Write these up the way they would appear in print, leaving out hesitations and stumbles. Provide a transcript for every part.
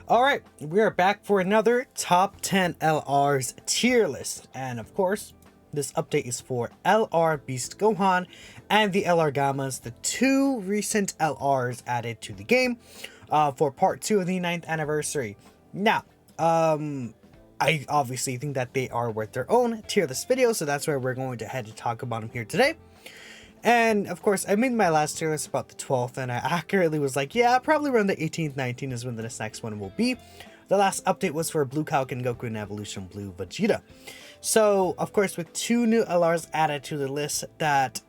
Alright, we are back for another top 10 LRs tier list. And of course, this update is for LR Beast Gohan and the LR Gammas, the two recent LRs added to the game for part 2 of the 9th anniversary. Now, I obviously think that they are worth their own tier list video, so that's why we're going to head to talk about them here today. And of course, I made my last tier list about the 12th, and I accurately was like, yeah, probably around the 18th, 19th is when this next one will be. The last update was for Blue Falcon Goku and Evolution Blue Vegeta. So, of course, with two new LRs added to the list that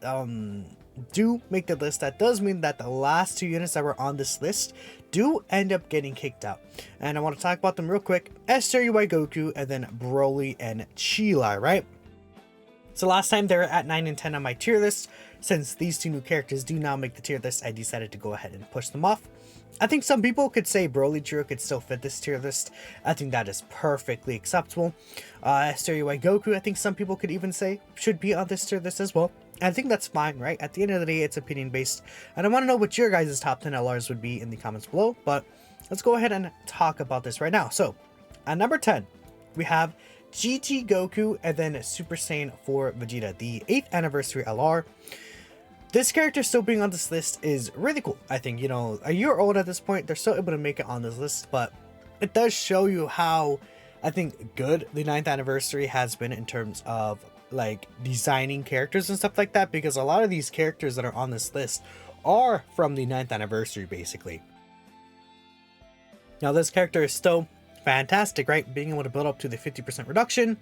do make the list, that does mean that the last two units that were on this list do end up getting kicked out. And I want to talk about them real quick. SWY Goku and then Broly and Chila, right? So last time they were at 9 and 10 on my tier list. Since these two new characters do now make the tier list, I decided to go ahead and push them off. I think some people could say Broly Trio could still fit this tier list. I think that is perfectly acceptable. SWY Goku, I think some people could even say should be on this tier list as well. I think that's fine, right? At the end of the day, it's opinion based. And I want to know what your guys' top 10 LRs would be in the comments below. But let's go ahead and talk about this right now. So at number 10, we have GT Goku and then Super Saiyan 4 Vegeta, the 8th anniversary LR. This character still being on this list is really cool. I think, you know, a year old at this point, they're still able to make it on this list, but it does show you how, I think, good the 9th anniversary has been in terms of like designing characters and stuff like that, because a lot of these characters that are on this list are from the 9th anniversary, basically. Now, this character is still fantastic, right? Being able to build up to the 50% reduction,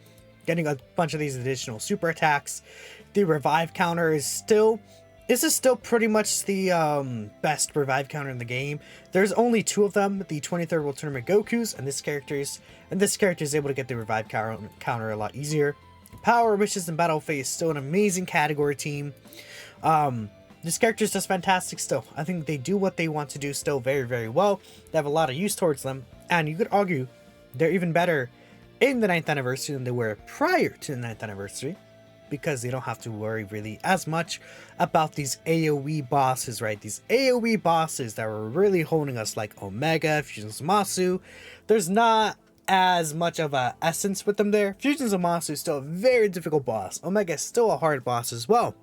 getting a bunch of these additional super attacks. The revive counter is still... This is still pretty much the best revive counter in the game. There's only two of them, the 23rd World Tournament Goku's and this character is able to get the revive counter a lot easier. Power Wishes and Battle Phase, still an amazing category team. This character is just fantastic still. I think they do what they want to do still very, very well. They have a lot of use towards them, and you could argue they're even better in the 9th anniversary than they were prior to the 9th anniversary, because they don't have to worry really as much about these AoE bosses, right? These AoE bosses that were really holding us, like Omega, Fusion Zamasu. There's not as much of a essence with them there. Fusion Zamasu is still a very difficult boss. Omega is still a hard boss as well.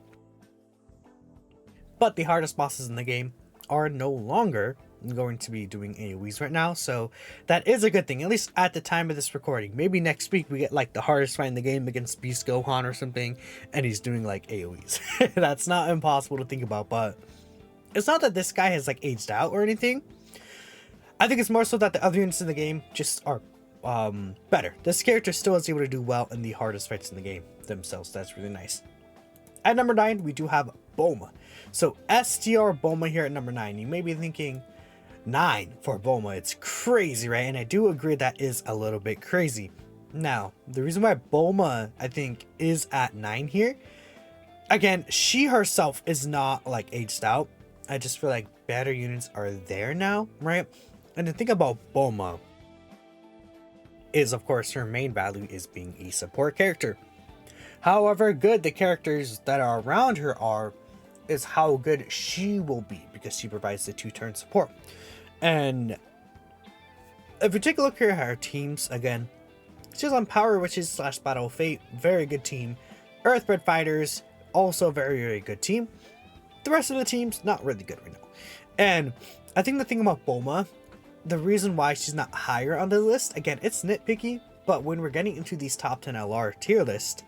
But the hardest bosses in the game are no longer going to be doing AoEs right now, so that is a good thing, at least at the time of this recording. Maybe next week we get like the hardest fight in the game against Beast Gohan or something, and he's doing like AoEs. That's not impossible to think about, but it's not that this guy has like aged out or anything. I think it's more so that the other units in the game just are better. This character still is able to do well in the hardest fights in the game themselves. That's really nice. At number 9, we do have Bulma. So STR Bulma here at number 9. You may be thinking, 9 for Bulma, it's crazy, right? And I do agree that is a little bit crazy. Now, the reason why Bulma, I think, is at 9 here, again, she herself is not like aged out. I just feel like better units are there now, right? And the thing about Bulma is, of course, her main value is being a support character. However good the characters that are around her are, is how good she will be, because she provides the 2-turn support. And if you take a look here at her teams, again, she's on Power Witches / Battle Fate, very good team. Earthbred Fighters, also very, very good team. The rest of the teams, not really good right now. And I think the thing about Bulma, the reason why she's not higher on the list, again, it's nitpicky, but when we're getting into these top 10 LR tier list,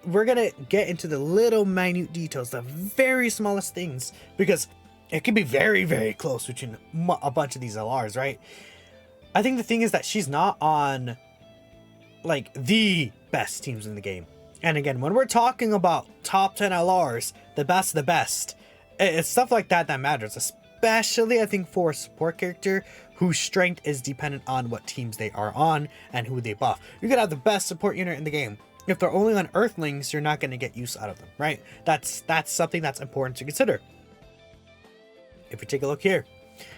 we're gonna get into the little minute details, the very smallest things, because it can be very, very close between a bunch of these LRs, right? I think the thing is that she's not on like the best teams in the game. And again, when we're talking about top 10 LRs, the best of the best, it's stuff like that that matters, especially I think for a support character whose strength is dependent on what teams they are on and who they buff. You could have the best support unit in the game. If they're only on Earthlings, you're not going to get use out of them, right? That's something that's important to consider. If you take a look here,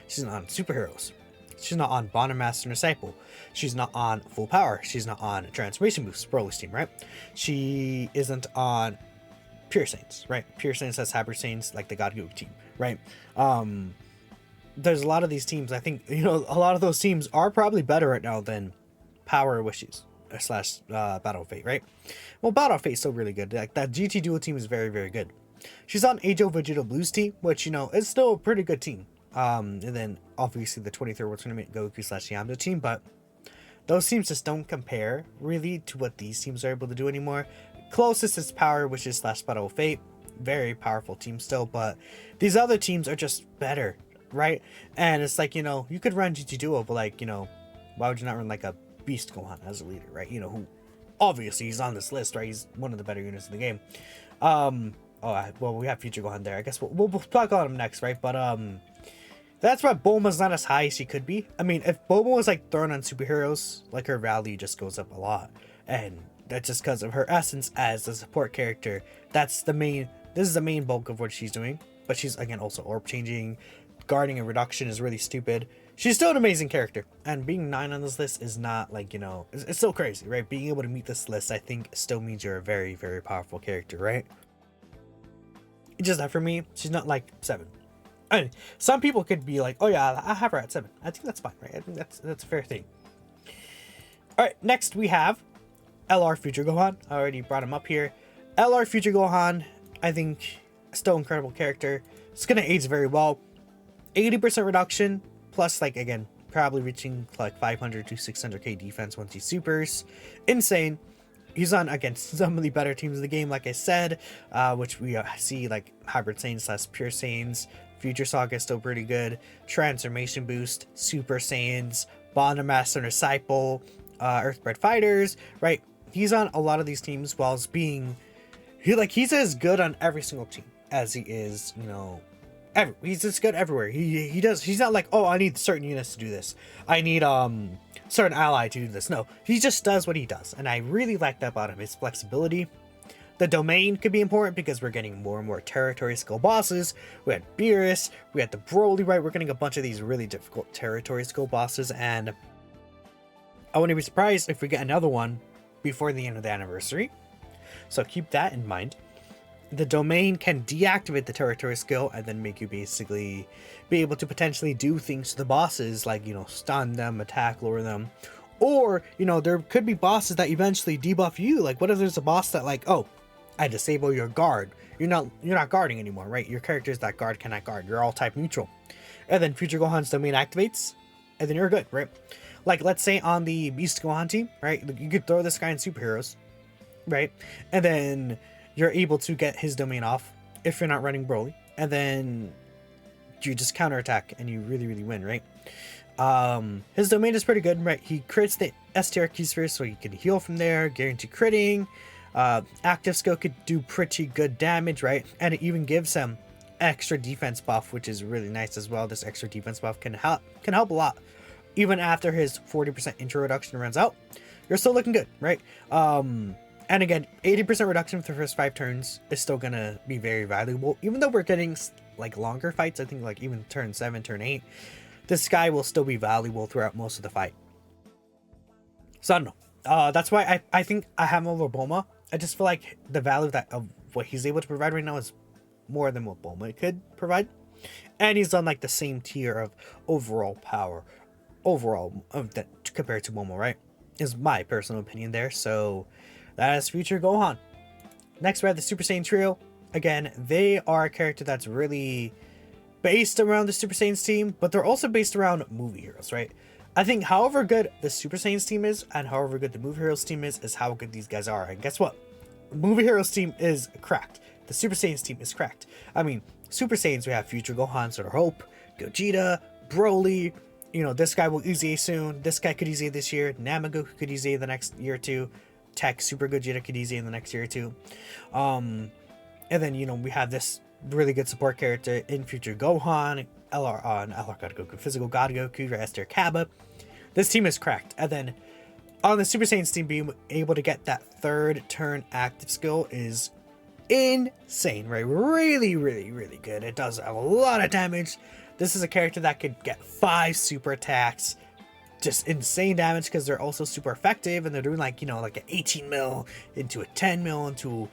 she's not on superheroes. She's not on Bond and Master Disciple. She's not on Full Power. She's not on Transformation Boost, Broly's team, right? She isn't on Pure Saints, right? Pure Saints has Hyper Saints, like the God Goku team, right? there's a lot of these teams. I think, you know, a lot of those teams are probably better right now than Power Wishes slash Battle of Fate, right? Well, Battle of Fate's still really good. Like that GT Duo team is very, very good. She's on Ajo Vegeta Blues team, which, you know, is still a pretty good team. And then obviously the 23rd World Tournament Goku slash Yamcha team, but those teams just don't compare really to what these teams are able to do anymore. Closest is Power Wishes slash Battle of Fate. Very powerful team still, but these other teams are just better, right? And it's like, you know, you could run GT Duo, but like, you know, why would you not run like a Beast Gohan as a leader, right? You know, who obviously he's on this list, right? He's one of the better units in the game. Well, we have Future Gohan there. I guess we'll talk about him next, right? But that's why Bulma's not as high as she could be. I mean, if Bulma was like thrown on superheroes, like her value just goes up a lot, and that's just because of her essence as a support character. That's the main. This is the main bulk of what she's doing. But she's again also orb changing, guarding and reduction is really stupid. She's still an amazing character, and being 9 on this list is not like, you know, it's still crazy, right? Being able to meet this list, I think, still means you're a very, very powerful character, right? It's just that for me, she's not like 7. I mean, some people could be like, oh yeah, I have her at 7. I think that's fine, right? I think that's a fair thing. All right, next we have LR Future Gohan. I already brought him up here. LR Future Gohan, I think, still incredible character. It's gonna age very well. 80% reduction, plus like again, probably reaching like 500 to 600k defense once he supers. Insane. He's on against some of the better teams in the game, like I said, which we see like Hybrid Saiyans slash Pure Saiyans. Future Saga is still pretty good. Transformation Boost, Super Saiyans, Bond Master Disciple, Earthbred Fighters, right? He's on a lot of these teams while being he's as good on every single team as he is, you know, he's just good everywhere. He's not like, oh, I need certain units to do this. I need certain ally to do this. No, he just does what he does. And I really like that about him, his flexibility. The domain could be important because we're getting more and more territory skill bosses. We had Beerus, we had the Broly, right? We're getting a bunch of these really difficult territory skill bosses, and I wouldn't be surprised if we get another one before the end of the anniversary. So keep that in mind. The domain can deactivate the territory skill and then make you basically be able to potentially do things to the bosses, like, you know, stun them, attack, lower them. Or, you know, there could be bosses that eventually debuff you. Like, what if there's a boss that, like, oh, I disable your guard. You're not guarding anymore, right? Your characters that guard cannot guard. You're all type neutral. And then Future Gohan's domain activates, and then you're good, right? Like, let's say on the Beast Gohan team, right? You could throw this guy in superheroes, right? And then you're able to get his domain off if you're not running Broly. And then you just counterattack and you really, really win, right? His domain is pretty good, right? He crits the STR keys first, so he can heal from there, guarantee critting. Active skill could do pretty good damage, right? And it even gives him extra defense buff, which is really nice as well. This extra defense buff can help a lot. Even after his 40% intro reduction runs out, you're still looking good, right? And again, 80% reduction for the first 5 turns is still gonna be very valuable. Even though we're getting like longer fights, I think like even turn 7, turn 8, this guy will still be valuable throughout most of the fight. So I don't know. That's why I think I have him over Bulma. I just feel like the value of what he's able to provide right now is more than what Bulma could provide. And he's on like the same tier of overall power, compared to Bulma, right? Is my personal opinion there. So that is Future Gohan. Next we have the Super Saiyan Trio. Again, they are a character that's really based around the Super Saiyans team, but they're also based around movie heroes, right? I think however good the Super Saiyans team is and however good the Movie Heroes team is how good these guys are. And guess what? The Movie Heroes team is cracked. The Super Saiyans team is cracked. I mean, Super Saiyans, we have Future Gohan, Sort of Hope, Gogeta, Broly. You know, this guy will EZA soon. This guy could EZA this year. Namagoku could EZA the next year or two. Tech Super Gogeta could EZA in the next year or two. And then, you know, we have this really good support character in Future Gohan, LR God Goku, Physical God Goku, Esther Kaba. This team is cracked. And then on the Super Saiyans team, being able to get that 3rd turn active skill is insane, right? Really, really, really good. It does a lot of damage. This is a character that could get 5 super attacks. Just insane damage because they're also super effective, and they're doing like, you know, like an 18 mil into a 10 mil into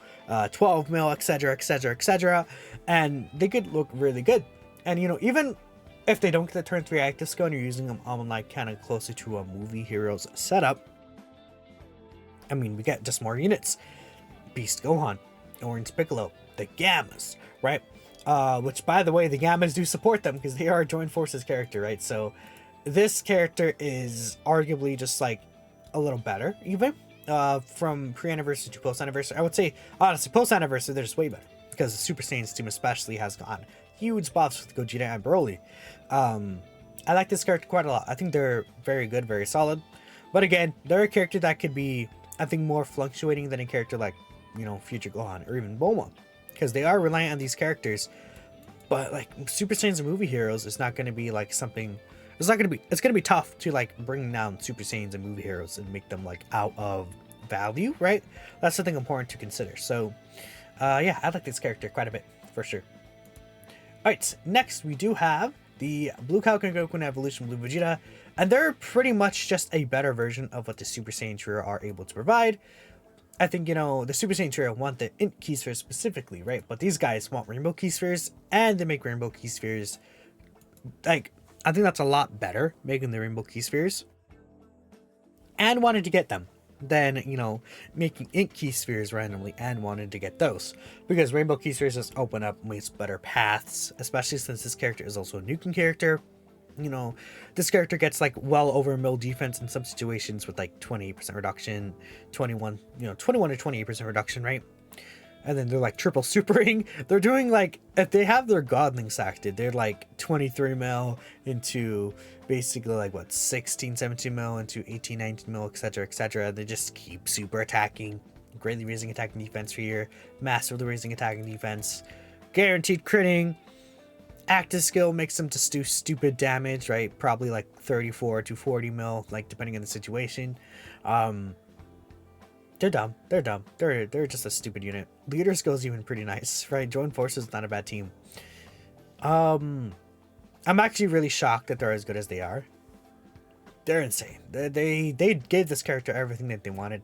12 mil, etc, etc, etc, and they could look really good. And, you know, even If they don't get the turn 3 active skill and you're using them on like kind of closer to a movie heroes setup, I mean, we get just more units. Beast Gohan, Orange Piccolo, the Gammas, right? Which, by the way, the Gammas do support them because they are a joint forces character, right? So this character is arguably just like a little better, even from pre-anniversary to post-anniversary. I would say, honestly, post-anniversary, they're just way better because the Super Saiyan's team especially has gone huge buffs with Gogeta and Broly. I like this character quite a lot. I think they're very good, very solid. But again, they're a character that could be, I think, more fluctuating than a character like, you know, Future Gohan or even Bulma, because they are reliant on these characters. But like Super Saiyans and movie heroes is not going to be like something. It's going to be tough to like bring down Super Saiyans and movie heroes and make them like out of value, right? That's something important to consider. So yeah, I like this character quite a bit for sure. All right, next we do have the Blue Kaioken Goku and Evolution Blue Vegeta, and they're pretty much just a better version of what the Super Saiyan trio are able to provide. I think, you know, the Super Saiyan trio want the Int Key Spheres specifically, right? But these guys want Rainbow Key Spheres, and they make Rainbow Key Spheres. Like, I think that's a lot better, making the Rainbow Key Spheres. And wanted to get them than, you know, making Int Key Spheres randomly and wanted to get those. Because Rainbow Key Spheres just open up ways better paths, especially since this character is also a nuking character. You know, this character gets like well over mill defense in some situations with like 28% reduction, 21 to 28% reduction, right? And then they're like triple supering. They're doing like, if they have their godlings acted, they're like 23 mil into basically like what, 16, 17 mil into 18, 19 mil, etc, etc. They just keep super attacking, greatly raising attacking defense for your, massively raising attacking defense, guaranteed critting. Active skill makes them just do stupid damage, right? Probably like 34 to 40 mil, like depending on the situation. They're dumb. They're just a stupid unit. Leader skill is even pretty nice, right? Joint Forces is not a bad team. I'm actually really shocked that they're as good as they are. They're insane. They gave this character everything that they wanted.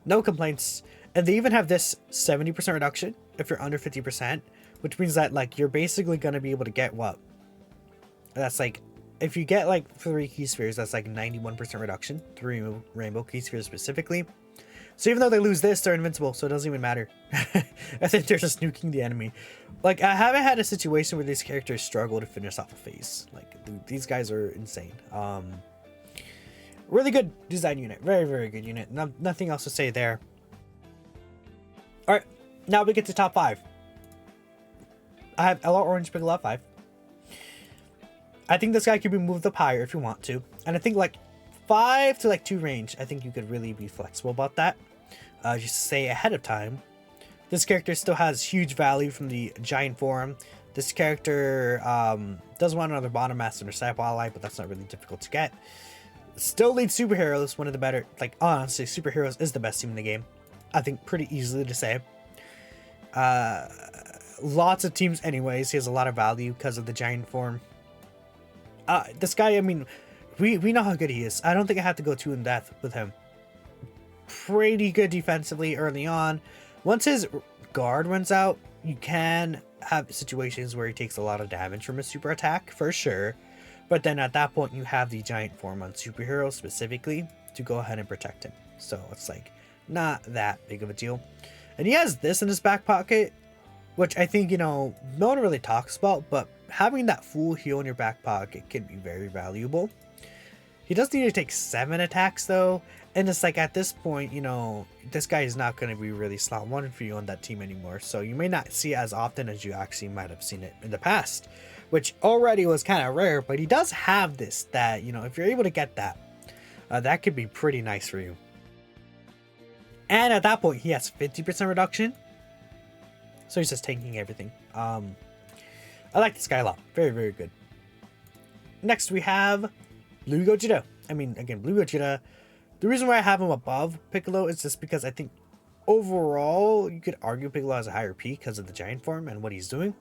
No complaints. And they even have this 70% reduction if you're under 50%. Which means that like you're basically gonna be able to get what? That's like, if you get like 3 key spheres, that's like 91% reduction. 3 rainbow key spheres specifically. So even though they lose this, they're invincible, so it doesn't even matter. I think they're just nuking the enemy. Like, I haven't had a situation where these characters struggle to finish off a phase. Like, dude, these guys are insane. Really good design unit. Very, very good unit. Nothing else to say there. Alright, now we get to top 5. I have LR Orange Piccolo 5. I think this guy could be moved up higher if you want to. And I think like 5 to like 2 range, I think you could really be flexible about that. Just say ahead of time. This character still has huge value from the giant form. This character doesn't want another bottom master or disciple ally, but that's not really difficult to get. Still leads superheroes, one of the better, like honestly, superheroes is the best team in the game. I think pretty easily to say. Lots of teams anyways. He has a lot of value because of the giant form. This guy, I mean, we know how good he is. I don't think I have to go too in depth with him. Pretty good defensively early on. Once his guard runs out, you can have situations where he takes a lot of damage from a super attack for sure. But then at that point you have the giant form on superhero specifically to go ahead and protect him. So it's like not that big of a deal. And he has this in his back pocket, which I think, you know, no one really talks about, but having that full heal in your back pocket can be very valuable. He does need to take 7 attacks though, and it's like at this point, you know, this guy is not going to be really slot 1 for you on that team anymore, so you may not see it as often as you actually might have seen it in the past, which already was kind of rare, but he does have this that, you know, if you're able to get that, that could be pretty nice for you. And at that point, he has 50% reduction. So he's just tanking everything. I like this guy a lot. Very, very good. Next, we have Blue Gogeta. I mean, again, Blue Gogeta. The reason why I have him above Piccolo is just because I think overall, you could argue Piccolo has a higher peak because of the giant form and what he's doing.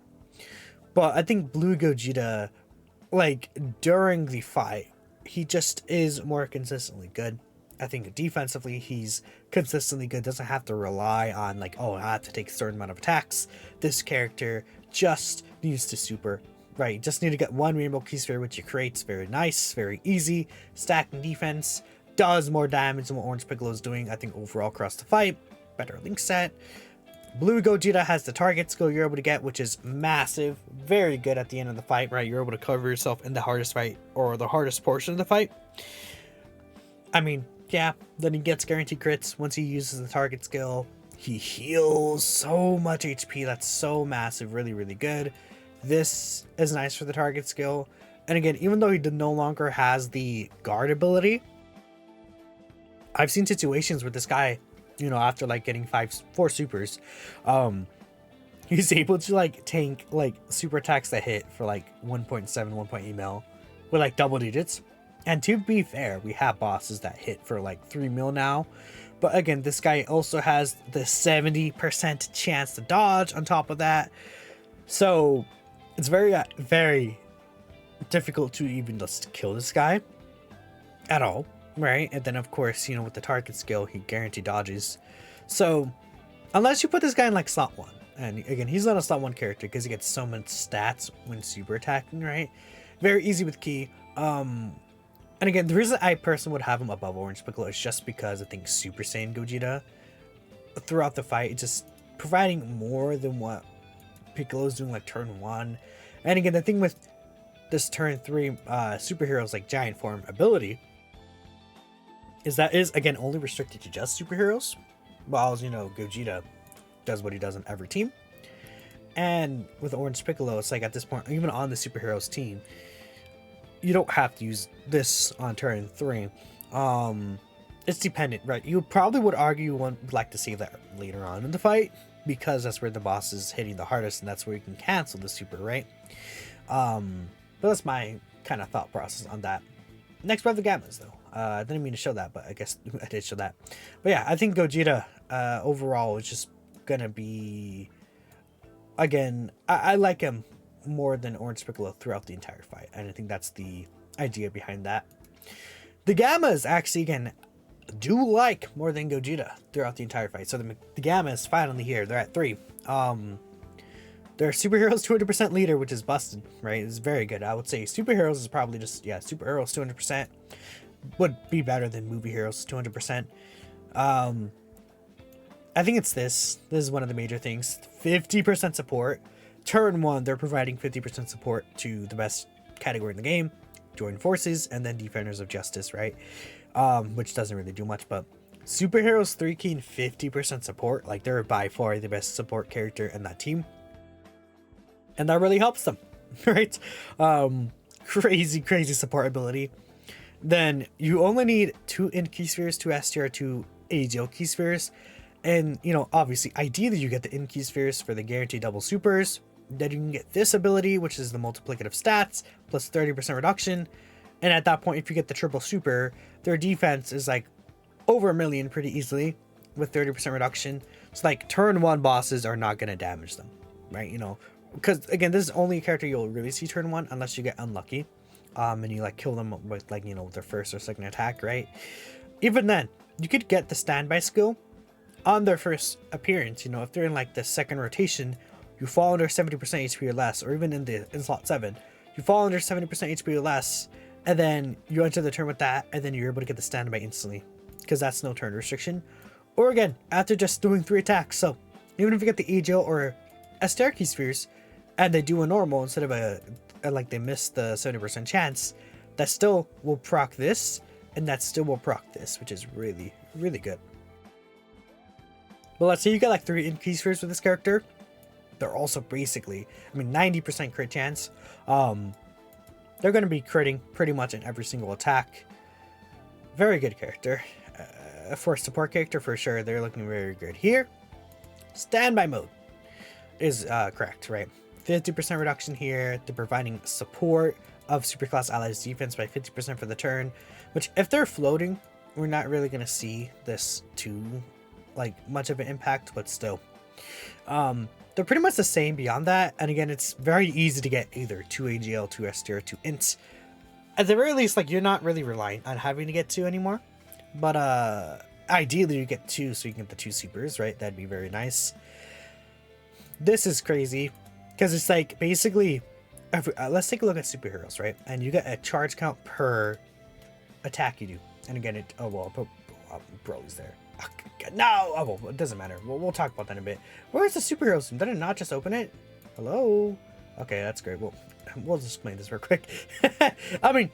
But I think Blue Gogeta, like, during the fight, he just is more consistently good. I think defensively, he's consistently good. Doesn't have to rely on like, oh, I have to take a certain amount of attacks. This character just needs to super right? You just need to get one Rainbow Key Sphere, which you create. It's very nice, very easy. Stacking defense, does more damage than what Orange Piccolo is doing, I think, overall across the fight. Better link set. Blue Gogeta has the target skill you're able to get, which is massive. Very good at the end of the fight, right? You're able to cover yourself in the hardest fight, or the hardest portion of the fight. I mean, yeah, then he gets guaranteed crits once he uses the target skill. He heals so much HP. That's so massive. Really, really good. This is nice for the target skill. And again, even though he no longer has the guard ability, I've seen situations where this guy, you know, after like getting 4 supers, he's able to like tank like super attacks that hit for like 1.7, 1.8 mil with like double digits. And to be fair, we have bosses that hit for like 3 mil now. But again, this guy also has the 70% chance to dodge on top of that. So it's very, very difficult to even just kill this guy at all, right? And then of course, you know, with the target skill, he guaranteed dodges. So unless you put this guy in like slot 1, and again, he's not a slot 1 character because he gets so much stats when super attacking, right? Very easy with Ki. And again, the reason I personally would have him above Orange Piccolo is just because I think Super Saiyan Gogeta throughout the fight, it's just providing more than what Piccolo's doing like turn 1. And again, the thing with this turn 3 superheroes like Giant Form ability is that is again only restricted to just superheroes, while, you know, Gogeta does what he does on every team. And with Orange Piccolo, it's like at this point, even on the superheroes team, you don't have to use this on turn 3. It's dependent, right? You probably would argue you would like to see that later on in the fight, because that's where the boss is hitting the hardest, and that's where you can cancel the super, right? But that's my kind of thought process on that. Next, we have the Gammas, though. I didn't mean to show that, but I guess I did show that. But yeah, I think Gogeta overall is just gonna be, again, I like him more than Orange Piccolo throughout the entire fight, and I think that's the idea behind that. The Gammas actually, again, do like more than Gogeta throughout the entire fight. So the Gammas finally here. They're at 3. They're superheroes 200% leader, which is busted, right? It's very good. I would say superheroes is probably just, yeah, superheroes 200% would be better than movie heroes 200%. I think it's this. This is one of the major things. 50% support. Turn 1, they're providing 50% support to the best category in the game, Join Forces, and then Defenders of Justice, right? Which doesn't really do much, but Superheroes 3 keen 50% support. Like, they're by far the best support character in that team. And that really helps them, right? Crazy support ability. Then you only need 2 Int Key Spheres, 2 STR, 2 AGL Key Spheres. And, you know, obviously, ideally you get the Int Key Spheres for the guaranteed double supers. Then you can get this ability, which is the multiplicative stats, plus 30% reduction. And at that point, if you get the triple super, their defense is like over 1 million pretty easily with 30% reduction. So like turn 1 bosses are not going to damage them, right? You know, because again, this is only a character you'll really see turn 1 unless you get unlucky. And you like kill them with like, you know, their first or second attack, right? Even then, you could get the standby skill on their first appearance. You know, if they're in like the second rotation, you fall under 70% HP or less, or even in slot 7, you fall under 70% HP or less, and then you enter the turn with that, and then you're able to get the standby instantly, because that's no turn restriction. Or again, after just doing 3 attacks. So even if you get the AGL or STR Key Spheres, and they do a normal instead of a like they miss the 70% chance, that still will proc this, and that still will proc this, which is really good. But let's say you get like 3 Int Key Spheres with this character. They're also basically, I mean, 90% crit chance. They're going to be critting pretty much in every single attack. Very good character. For a support character, for sure, they're looking very good here. Standby mode is correct, right? 50% reduction here. They're providing support of superclass allies defense by 50% for the turn, which if they're floating, we're not really going to see this too like much of an impact, but still. They're pretty much the same beyond that, and again, it's very easy to get either 2 AGL, 2 STR, 2 INT. At the very least, like, you're not really relying on having to get 2 anymore, but ideally you get 2 so you can get the 2 supers, right? That'd be very nice. This is crazy, because it's like, basically, let's take a look at superheroes, right? And you get a charge count per attack you do. And again, Broly's there. Oh, no! Oh, well, it doesn't matter. We'll talk about that in a bit. Where's the superheroes? Did it not just open it? Hello? Okay, that's great. Well, we'll just explain this real quick. I mean,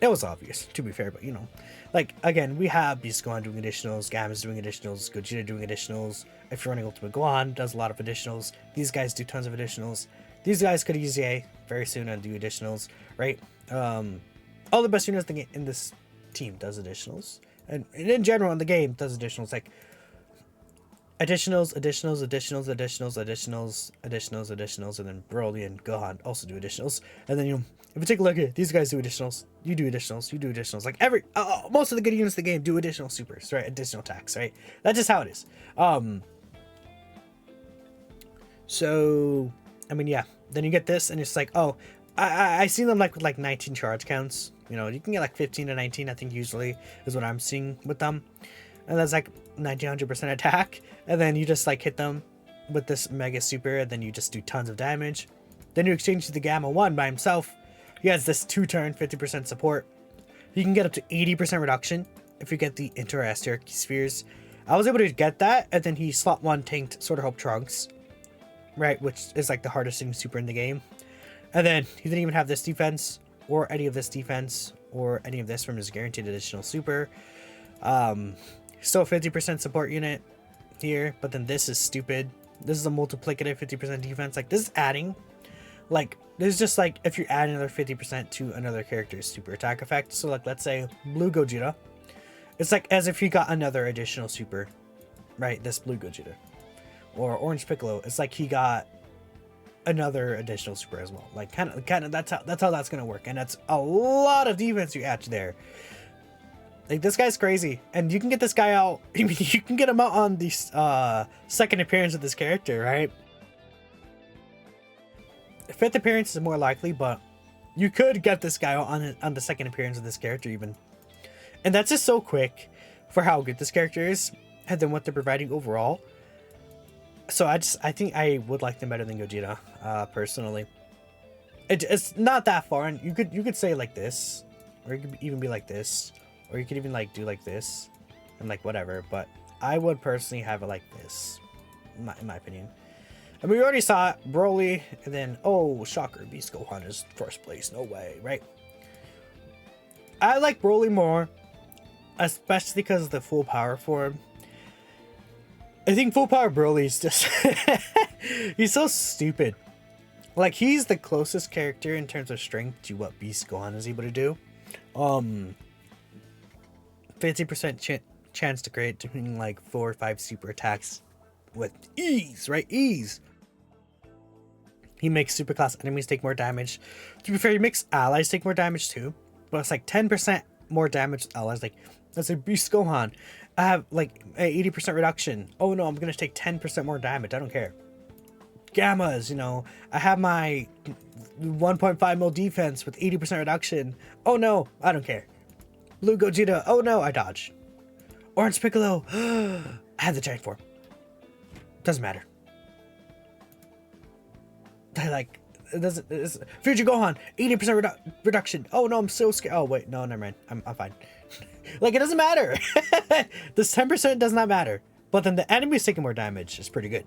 it was obvious, to be fair, but you know. Like, again, we have Beast Gohan doing additionals, Gamma's doing additionals, Gogeta doing additionals. If you're running Ultimate Gohan, does a lot of additionals. These guys do tons of additionals. These guys could use EA very soon and do additionals, right? All the best units in this team does additionals. And in general, in the game, does additionals. Like, additionals, and then Broly and Gohan also do additionals. And then, you know, if you take a look at it, these guys do additionals, you do additionals. Like, most of the good units in the game do additional supers, right? Additional attacks, right? That's just how it is. So, I mean, yeah. Then you get this, and it's like, oh, I see them like with like 19 charge counts. You know, you can get like 15 to 19, I think usually is what I'm seeing with them. And that's like 1900% attack. And then you just like hit them with this mega super, and then you just do tons of damage. Then you exchange to the Gamma 1 by himself. He has this 2-turn 50% support. You can get up to 80% reduction if you get the Interasteric spheres. I was able to get that, and then he slot 1 tanked Sword of Hope Trunks, right, which is like the hardest thing super in the game. And then he didn't even have this defense, or any of this defense, or any of this from his guaranteed additional super. Still 50% support unit here, but then this is stupid. This is a multiplicative 50% defense. Like, this is adding, like, this is just like if you add another 50% to another character's super attack effect. So like, let's say Blue Gogeta, it's like as if he got another additional super, right? This Blue Gogeta. Or Orange Piccolo, it's like he got another additional super as well. Like, kind of that's how that's gonna work. And that's a lot of defense you add there. Like, this guy's crazy, and you can get this guy out. I mean, you can get him out on the second appearance of this character, right? Fifth appearance is more likely, but you could get this guy out on the second appearance of this character even. And that's just so quick for how good this character is, and then what they're providing overall. So I think I would like them better than Gogeta, personally. It's not that far, and you could say like this, or it could even be like this. Or you could even like do like this and like whatever, but I would personally have it like this, in my opinion. I mean, we already saw it, Broly, and then, oh, shocker, Beast Gohan is first place, no way, right? I like Broly more, especially because of the full power form. I think full power Broly is just, he's so stupid. Like, he's the closest character in terms of strength to what Beast Gohan is able to do. 50% chance to create doing like 4 or 5 super attacks with ease, right? Ease. He makes superclass enemies take more damage. To be fair, he makes allies take more damage too, but it's like 10% more damage with allies. Like, let's say Beast Gohan, I have like an 80% reduction. Oh no, I'm gonna take 10% more damage. I don't care. Gammas, you know, I have my 1.5 mil defense with 80% reduction. Oh no, I don't care. Blue Gogeta, oh no, I dodge. Orange Piccolo, I had the giant form. Doesn't matter. I like, it doesn't, Future Gohan, 80% reduction. Oh no, I'm so scared. Oh wait, no, never mind. I'm fine. Like, it doesn't matter. This 10% does not matter. But then the enemy's taking more damage is pretty good.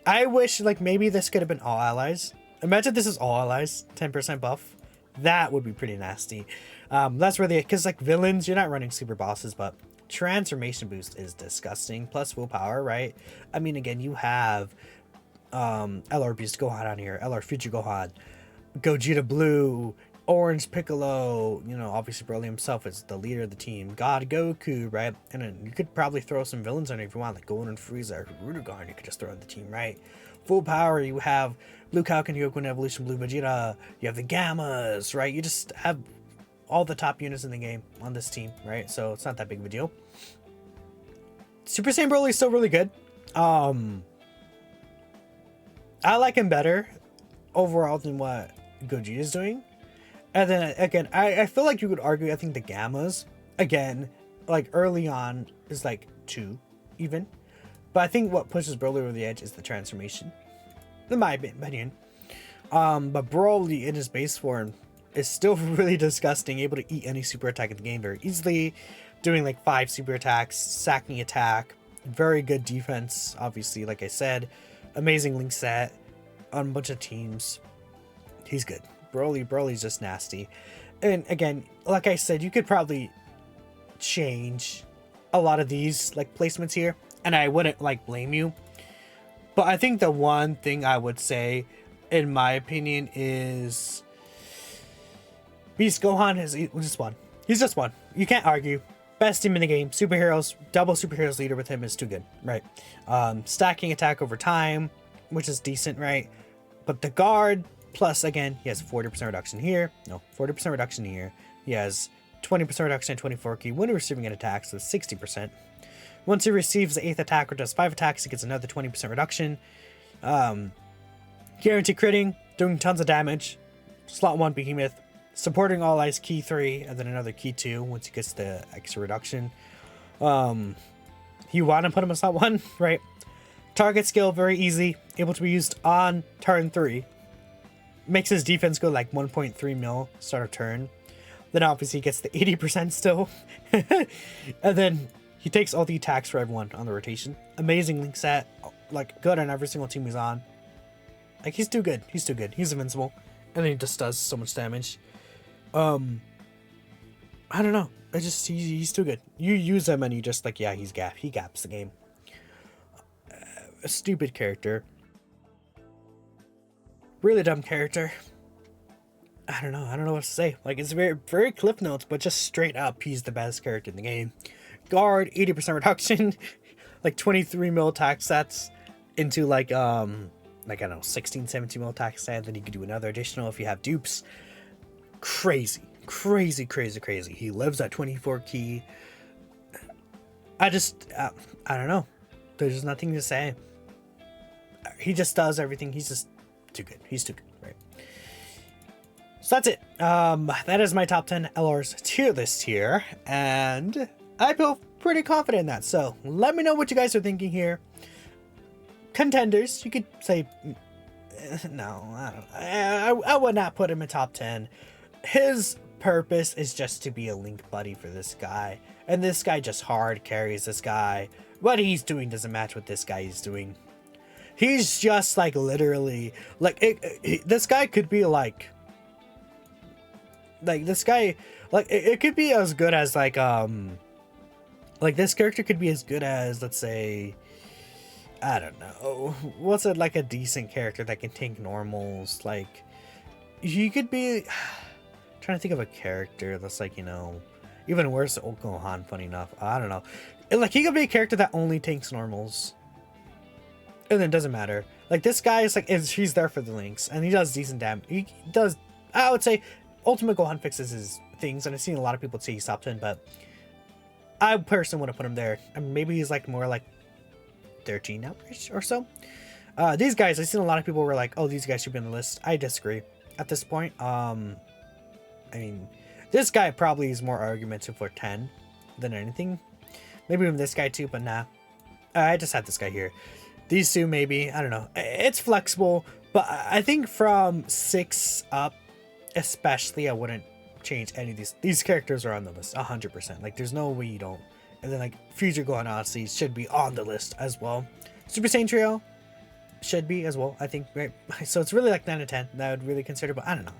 I wish, like, maybe this could have been all allies. Imagine this is all allies, 10% buff. That would be pretty nasty. That's really it, because like villains, you're not running super bosses, but transformation boost is disgusting. Plus full power, right? I mean, again, you have LR Beast Gohan on here, LR Future Gohan, Gogeta Blue, Orange Piccolo, you know, obviously Broly himself is the leader of the team, God Goku, right? And then you could probably throw some villains on it if you want, like Golden Frieza or Rurugan, you could just throw on the team, right? Full power, you have Blue Falcon, Goku Evolution, Blue Vegeta, you have the Gammas, right? You just have all the top units in the game on this team, right? So it's not that big of a deal. Super Saiyan Broly is still really good. I like him better overall than what Gogeta is doing. And then again, I feel like you could argue, I think the Gammas, again, like early on is like 2 even. But I think what pushes Broly over the edge is the transformation, in my opinion. But Broly in his base form is still really disgusting, able to eat any super attack in the game very easily, doing like 5 super attacks, sacking attack, very good defense, obviously, like I said, amazing link set on a bunch of teams. He's good. Broly's just nasty. And again, like I said, you could probably change a lot of these like placements here, and I wouldn't like blame you. But I think the one thing I would say, in my opinion, is Beast Gohan is just one. He's just one. You can't argue. Best team in the game. Superheroes, double superheroes leader with him is too good, right? Stacking attack over time, which is decent, right? But the guard, plus again, he has 40% reduction here. No, 40% reduction here. He has 20% reduction in 24 key when receiving an attack, so 60%. Once he receives the 8th attack or does 5 attacks, he gets another 20% reduction. Guaranteed critting, doing tons of damage. Slot 1 Behemoth. Supporting all eyes key 3, and then another key 2 once he gets the extra reduction. You want to put him in slot 1, right? Target skill, very easy. Able to be used on turn 3. Makes his defense go like 1.3 mil start of turn. Then obviously he gets the 80% still. And then he takes all the attacks for everyone on the rotation. Amazing link set. Like, good on every single team he's on. Like, he's too good. He's too good. He's invincible. And then he just does so much damage. I don't know. He's too good. You use him and you just like, yeah, he gaps the game. A stupid character. Really dumb character. I don't know what to say. Like, it's very, very cliff notes, but just straight up, he's the best character in the game. Guard, 80% reduction, like 23 mil attack sets into like I don't know, 16, 17 mil attack set. Then you could do another additional if you have dupes. Crazy. He lives at 24 key. I don't know. There's just nothing to say. He just does everything. He's just too good. He's too good, right? So that's it. That is my top 10 LR's tier list here, and I feel pretty confident in that. So let me know what you guys are thinking here. Contenders, you could say no. I would not put him in top 10. His purpose is just to be a link buddy for this guy, and this guy just hard carries this guy. What he's doing doesn't match what this guy is doing. He's just like literally like this guy could be like this guy, like it could be as good as like this character could be as good as, let's say, I don't know, what's it, like a decent character that can tank normals. Like, he could be trying to think of a character that's like, you know, even worse than old Gohan, funny enough. I don't know. Like, he could be a character that only tanks normals. And then it doesn't matter. Like, this guy is like, he's there for the links, and he does decent damage. He does, I would say, Ultimate Gohan fixes his things, and I've seen a lot of people say he's top 10, but I personally want to put him there. I mean, maybe he's like more like 13 now or so. These guys, I've seen a lot of people were like, oh, these guys should be on the list. I disagree at this point. I mean, this guy probably is more argumentative for 10 than anything. Maybe even this guy too, but nah. I just had this guy here. These two, maybe. I don't know. It's flexible, but I think from 6 up, especially, I wouldn't change any of these. These characters are on the list 100%. Like, there's no way you don't. And then, like, Future Gohan Odyssey should be on the list as well. Super Saiyan Trio should be as well, I think, right? So it's really like 9 to 10 that I would really consider, but I don't know.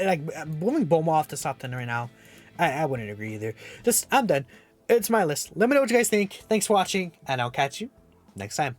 Like, moving Bulma off the top 10 right now, I wouldn't agree either. Just, I'm done. It's my list. Let me know what you guys think. Thanks for watching, and I'll catch you next time.